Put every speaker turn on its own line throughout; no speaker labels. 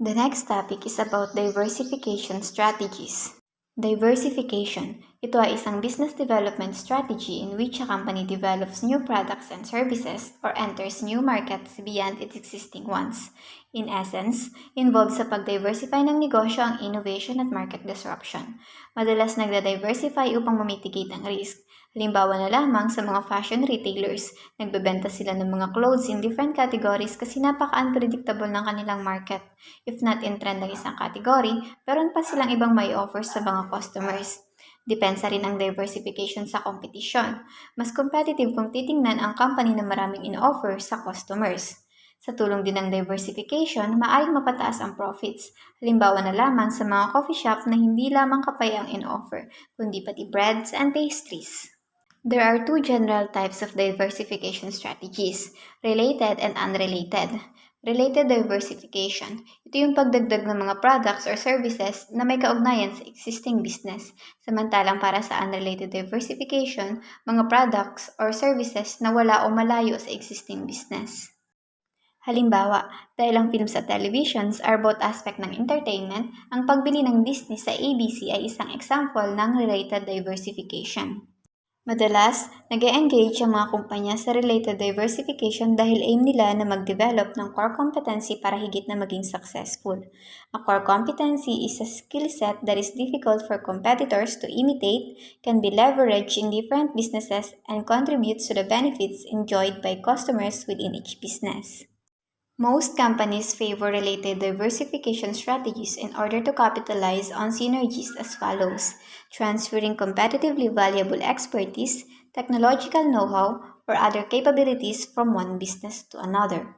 The next topic is about diversification strategies. Diversification. Ito ay isang business development strategy in which a company develops new products and services or enters new markets beyond its existing ones. In essence, involved sa pag-diversify ng negosyo ang innovation at market disruption. Madalas nagda-diversify upang mamitigate ang risk. Halimbawa na lamang sa mga fashion retailers, nagbebenta sila ng mga clothes in different categories kasi napaka-unpredictable ng kanilang market. If not in trend ng isang category, meron pa silang ibang may offer sa mga customers. Depensa rin ang diversification sa kompetisyon. Mas competitive kung titingnan ang company na maraming in-offer sa customers. Sa tulong din ng diversification, maaaring mapataas ang profits. Halimbawa na lamang sa mga coffee shop na hindi lamang kapay ang in-offer, kundi pati breads and pastries. There are two general types of diversification strategies, related and unrelated. Related diversification, ito yung pagdagdag ng mga products or services na may kaugnayan sa existing business. Samantalang para sa unrelated diversification, mga products or services na wala o malayo sa existing business. Halimbawa, dahil ang films at televisions are both aspect ng entertainment, ang pagbili ng Disney sa ABC ay isang example ng related diversification. Madalas, nag-e-engage ang mga kumpanya sa related diversification dahil aim nila na mag-develop ng core competency para higit na maging successful. A core competency is a skill set that is difficult for competitors to imitate, can be leveraged in different businesses, and contributes to the benefits enjoyed by customers within each business. Most companies favor related diversification strategies in order to capitalize on synergies as follows: transferring competitively valuable expertise, technological know-how, or other capabilities from one business to another.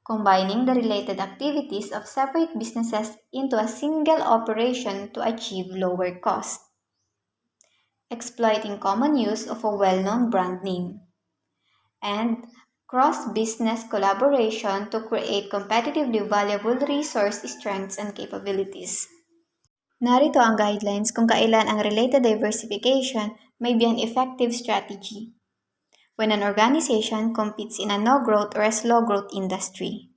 Combining the related activities of separate businesses into a single operation to achieve lower cost. Exploiting common use of a well-known brand name. And cross-business collaboration to create competitively valuable resource strengths and capabilities. Narito ang guidelines kung kailan ang related diversification may be an effective strategy. When an organization competes in a no-growth or a slow-growth industry.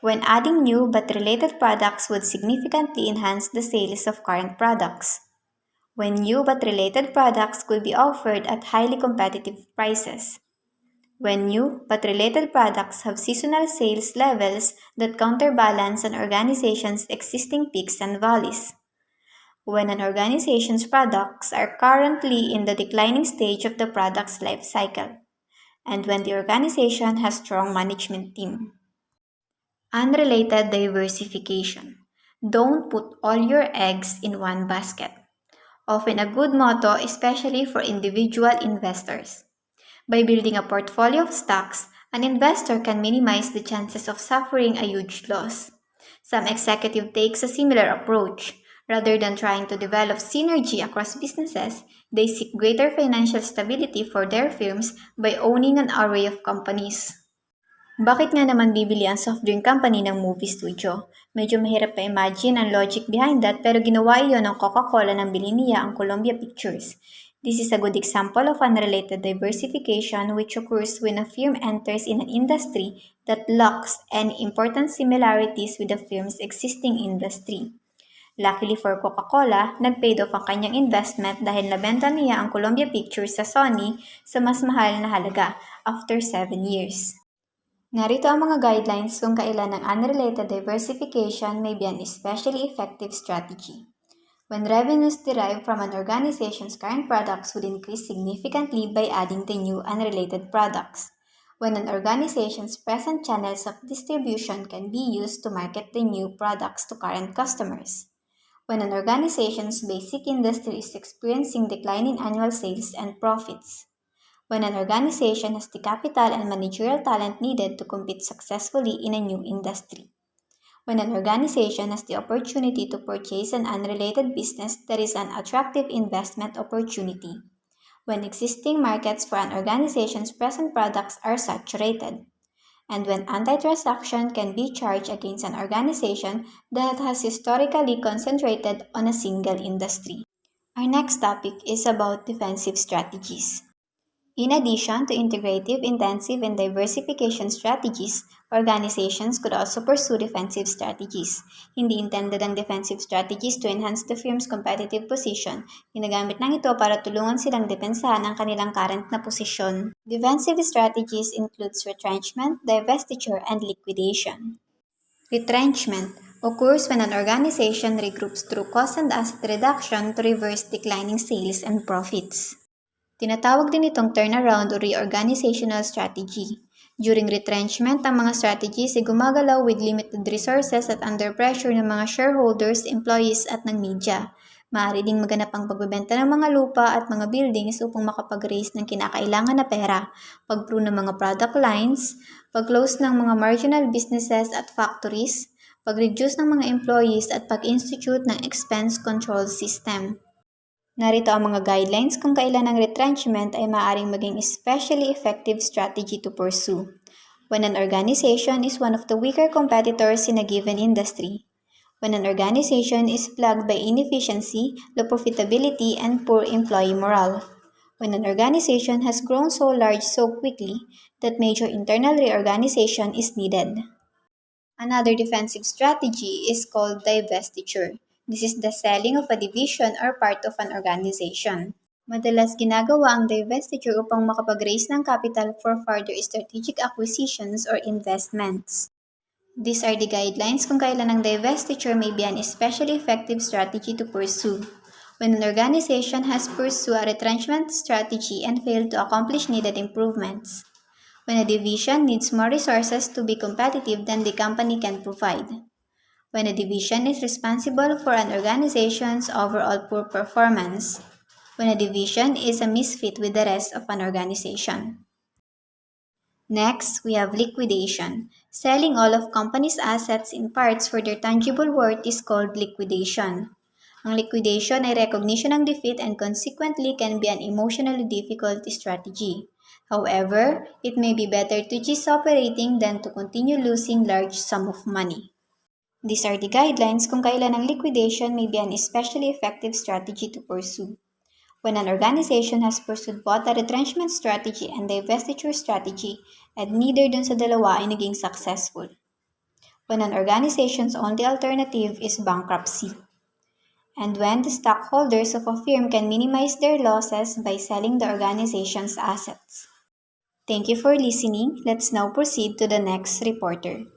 When adding new but related products would significantly enhance the sales of current products. When new but related products could be offered at highly competitive prices. When new but related products have seasonal sales levels that counterbalance an organization's existing peaks and valleys. When an organization's products are currently in the declining stage of the product's life cycle. And when the organization has strong management team. Unrelated diversification. Don't put all your eggs in one basket. Often a good motto, especially for individual investors. By building a portfolio of stocks, an investor can minimize the chances of suffering a huge loss. Some executive takes a similar approach. Rather than trying to develop synergy across businesses, they seek greater financial stability for their firms by owning an array of companies. Bakit nga naman bibili ang soft drink company ng movie studio? Medyo mahirap pa imagine ang logic behind that pero ginawa iyon ng Coca-Cola nang bilhin niya ang Columbia Pictures. This is a good example of unrelated diversification which occurs when a firm enters in an industry that lacks any important similarities with the firm's existing industry. Luckily for Coca-Cola, nag-paid off ang kanyang investment dahil nabenta niya ang Columbia Pictures sa Sony sa mas mahal na halaga after 7 years. Narito ang mga guidelines kung kailan ang unrelated diversification may be an especially effective strategy. When revenues derived from an organization's current products would increase significantly by adding the new unrelated products. When an organization's present channels of distribution can be used to market the new products to current customers. When an organization's basic industry is experiencing declining annual sales and profits. When an organization has the capital and managerial talent needed to compete successfully in a new industry. When an organization has the opportunity to purchase an unrelated business that is an attractive investment opportunity. When existing markets for an organization's present products are saturated. And when antitrust action can be charged against an organization that has historically concentrated on a single industry. Our next topic is about defensive strategies. In addition to integrative, intensive, and diversification strategies, organizations could also pursue defensive strategies. Hindi intended ang defensive strategies to enhance the firm's competitive position. Ginagamit lang ito para tulungan silang depensahan ang kanilang current na posisyon. Defensive strategies includes retrenchment, divestiture, and liquidation. Retrenchment occurs when an organization regroups through cost and asset reduction to reverse declining sales and profits. Tinatawag din itong turnaround o reorganizational strategy. During retrenchment, ang mga strategies ay gumagalaw with limited resources at under pressure ng mga shareholders, employees at ng media. Maaari ding maganap ang pagbebenta ng mga lupa at mga buildings upang makapag-raise ng kinakailangan na pera, pag-prune ng mga product lines, pag-close ng mga marginal businesses at factories, pag-reduce ng mga employees at pag-institute ng expense control system. Narito ang mga guidelines kung kailan ang retrenchment ay maaaring maging especially effective strategy to pursue. When an organization is one of the weaker competitors in a given industry. When an organization is plagued by inefficiency, low profitability, and poor employee morale. When an organization has grown so large so quickly that major internal reorganization is needed. Another defensive strategy is called divestiture. This is the selling of a division or part of an organization. Madalas ginagawa ang divestiture upang makapag-raise ng capital for further strategic acquisitions or investments. These are the guidelines kung kailan ang divestiture may be an especially effective strategy to pursue. When an organization has pursued a retrenchment strategy and failed to accomplish needed improvements. When a division needs more resources to be competitive than the company can provide. When a division is responsible for an organization's overall poor performance. When a division is a misfit with the rest of an organization. Next, we have liquidation. Selling all of company's assets in parts for their tangible worth is called liquidation. Ang liquidation ay recognition ng defeat and consequently can be an emotionally difficult strategy. However, it may be better to cease operating than to continue losing large sum of money. These are the guidelines kung kailan ang liquidation may be an especially effective strategy to pursue. When an organization has pursued both a retrenchment strategy and divestiture strategy and neither dun sa dalawa ay naging successful. When an organization's only alternative is bankruptcy. And when the stockholders of a firm can minimize their losses by selling the organization's assets. Thank you for listening. Let's now proceed to the next reporter.